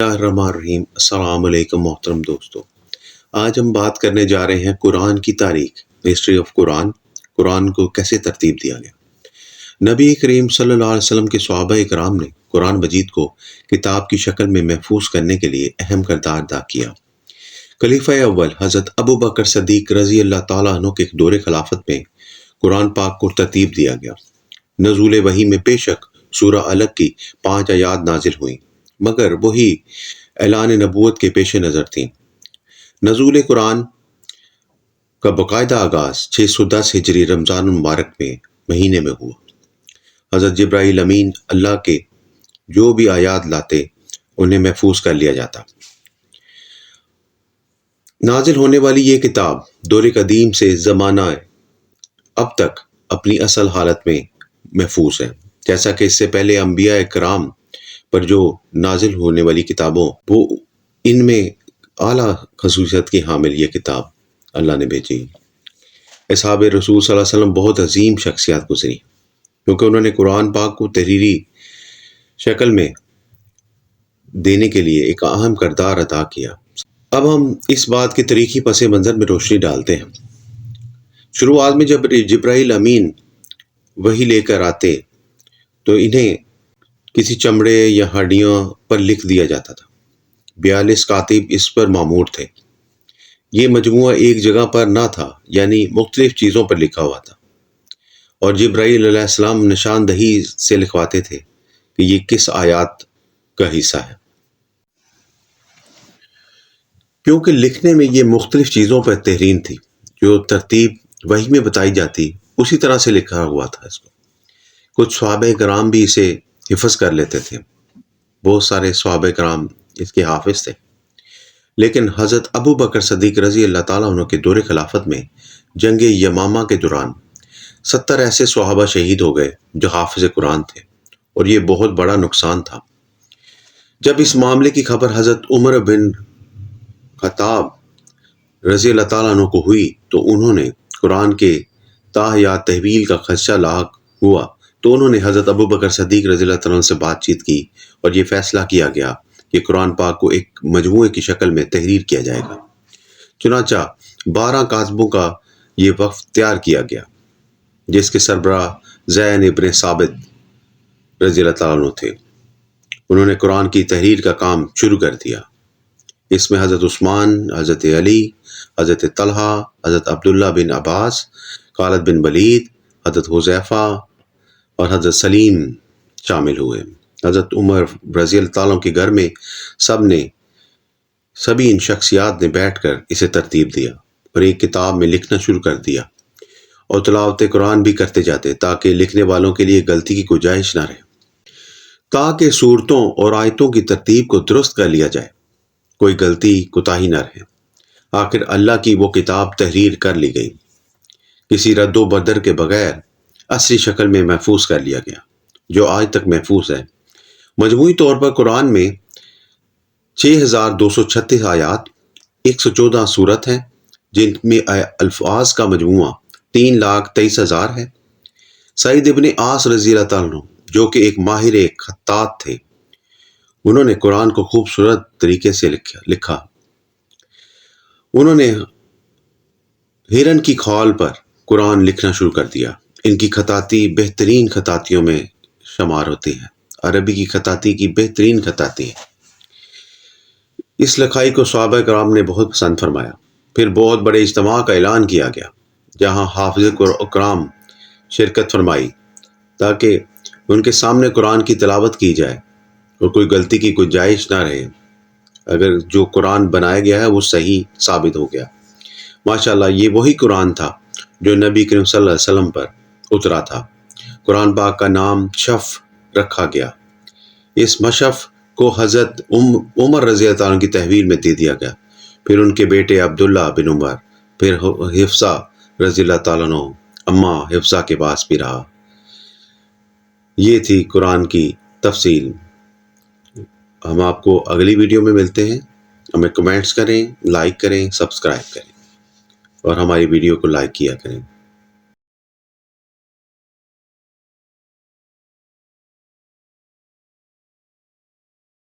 اللہ الرحمن الرحیم۔ السلام علیکم محترم دوستو، آج ہم بات کرنے جا رہے ہیں قرآن کی تاریخ، ہسٹری آف قرآن۔ قرآن کو کیسے ترتیب دیا گیا۔ نبی کریم صلی اللہ علیہ وسلم کے صحابہ کرام نے قرآن مجید کو کتاب کی شکل میں محفوظ کرنے کے لیے اہم کردار ادا کیا۔ خلیفہ اول حضرت ابو بکر صدیق رضی اللہ تعالیٰ عنہ کے دور خلافت میں قرآن پاک کو ترتیب دیا گیا۔ نزول وحی میں بے شک سورہ علق کی 5 آیات نازل ہوئیں، مگر وہی اعلان نبوت کے پیش نظر تھیں۔ نزول قرآن کا باقاعدہ آغاز 610 ہجری رمضان المبارک میں مہینے میں ہوا۔ حضرت جبرائیل امین اللہ کے جو بھی آیات لاتے انہیں محفوظ کر لیا جاتا۔ نازل ہونے والی یہ کتاب دور قدیم سے زمانہ اب تک اپنی اصل حالت میں محفوظ ہے، جیسا کہ اس سے پہلے انبیاء کرام پر جو نازل ہونے والی کتابوں وہ ان میں اعلیٰ خصوصیت کی حامل یہ کتاب اللہ نے بھیجی۔ اصحاب رسول صلی اللہ علیہ وسلم بہت عظیم شخصیات گزری، کیونکہ انہوں نے قرآن پاک کو تحریری شکل میں دینے کے لیے ایک اہم کردار ادا کیا۔ اب ہم اس بات کے تاریخی پس منظر میں روشنی ڈالتے ہیں۔ شروعات میں جب جبرائیل امین وحی لے کر آتے تو انہیں کسی چمڑے یا ہڈیوں پر لکھ دیا جاتا تھا۔ 42 کاتب اس پر مامور تھے۔ یہ مجموعہ ایک جگہ پر نہ تھا، یعنی مختلف چیزوں پر لکھا ہوا تھا، اور جبرائیل علیہ السلام نشاندہی سے لکھواتے تھے کہ یہ کس آیات کا حصہ ہے۔ کیونکہ لکھنے میں یہ مختلف چیزوں پر تحریر تھی، جو ترتیب وحی میں بتائی جاتی اسی طرح سے لکھا ہوا تھا۔ اس کو کچھ صحابہ کرام بھی اسے حفظ کر لیتے تھے، بہت سارے صحابہ کرام اس کے حافظ تھے، لیکن حضرت ابو بکر صدیق رضی اللہ تعالیٰ عنہ کے دور خلافت میں جنگ یمامہ کے دوران 70 ایسے صحابہ شہید ہو گئے جو حافظ قرآن تھے، اور یہ بہت بڑا نقصان تھا۔ جب اس معاملے کی خبر حضرت عمر بن خطاب رضی اللہ تعالیٰ عنہ کو ہوئی تو انہوں نے قرآن کے یا تحویل کا خدشہ لاحق ہوا تو انہوں نے حضرت ابو بکر صدیق رضی اللہ تعالیٰ عنہ سے بات چیت کی، اور یہ فیصلہ کیا گیا کہ قرآن پاک کو ایک مجموعے کی شکل میں تحریر کیا جائے گا۔ چنانچہ 12 کاتبوں کا یہ وفد تیار کیا گیا، جس کے سربراہ زید ابن ثابت رضی اللہ تعالیٰ عنہ تھے۔ انہوں نے قرآن کی تحریر کا کام شروع کر دیا۔ اس میں حضرت عثمان، حضرت علی، حضرت طلحہ، حضرت عبداللہ بن عباس، خالد بن ولید، حضرت حذیفہ اور حضرت سلیم شامل ہوئے۔ حضرت عمر رضی اللہ تعالیٰ کے گھر میں سبھی ان شخصیات نے بیٹھ کر اسے ترتیب دیا اور ایک کتاب میں لکھنا شروع کر دیا، اور تلاوت قرآن بھی کرتے جاتے تاکہ لکھنے والوں کے لیے غلطی کی گنجائش نہ رہے، تاکہ صورتوں اور آیتوں کی ترتیب کو درست کر لیا جائے، کوئی غلطی کوتاہی نہ رہے۔ آخر اللہ کی وہ کتاب تحریر کر لی گئی، کسی رد و بدل کے بغیر اصلی شکل میں محفوظ کر لیا گیا، جو آج تک محفوظ ہے۔ مجموعی طور پر قرآن میں 6236 آیات، 114 سورت ہیں، جن میں الفاظ کا مجموعہ 3,23,000 ہے۔ سعید ابن عاص رضی اللہ تعالیٰ عنہ، جو کہ ایک ماہر خطاط تھے، انہوں نے قرآن کو خوبصورت طریقے سے لکھا۔ انہوں نے ہرن کی کھال پر قرآن لکھنا شروع کر دیا۔ ان کی خطاطی بہترین خطاطیوں میں شمار ہوتی ہے، عربی کی خطاطی کی بہترین خطاطی ہے۔ اس لکھائی کو صحابہ کرام نے بہت پسند فرمایا۔ پھر بہت بڑے اجتماع کا اعلان کیا گیا، جہاں حافظ کرام شرکت فرمائی تاکہ ان کے سامنے قرآن کی تلاوت کی جائے اور کوئی غلطی کی گنجائش نہ رہے۔ اگر جو قرآن بنایا گیا ہے وہ صحیح ثابت ہو گیا۔ ماشاءاللہ یہ وہی قرآن تھا جو نبی کریم صلی اللہ علیہ وسلم پر اترا تھا۔ قرآن پاک کا نام شف رکھا گیا۔ اس مشف کو حضرت عمر رضی اللہ عنہ کی تحویل میں دے دیا گیا، پھر ان کے بیٹے عبداللہ بن عمر، پھر حفصہ رضی اللہ تعالیٰ عنہ اماں حفصہ کے پاس بھی رہا۔ یہ تھی قرآن کی تفصیل۔ ہم آپ کو اگلی ویڈیو میں ملتے ہیں۔ ہمیں کمنٹس کریں، لائک کریں، سبسکرائب کریں، اور ہماری ویڈیو کو لائک کیا کریں۔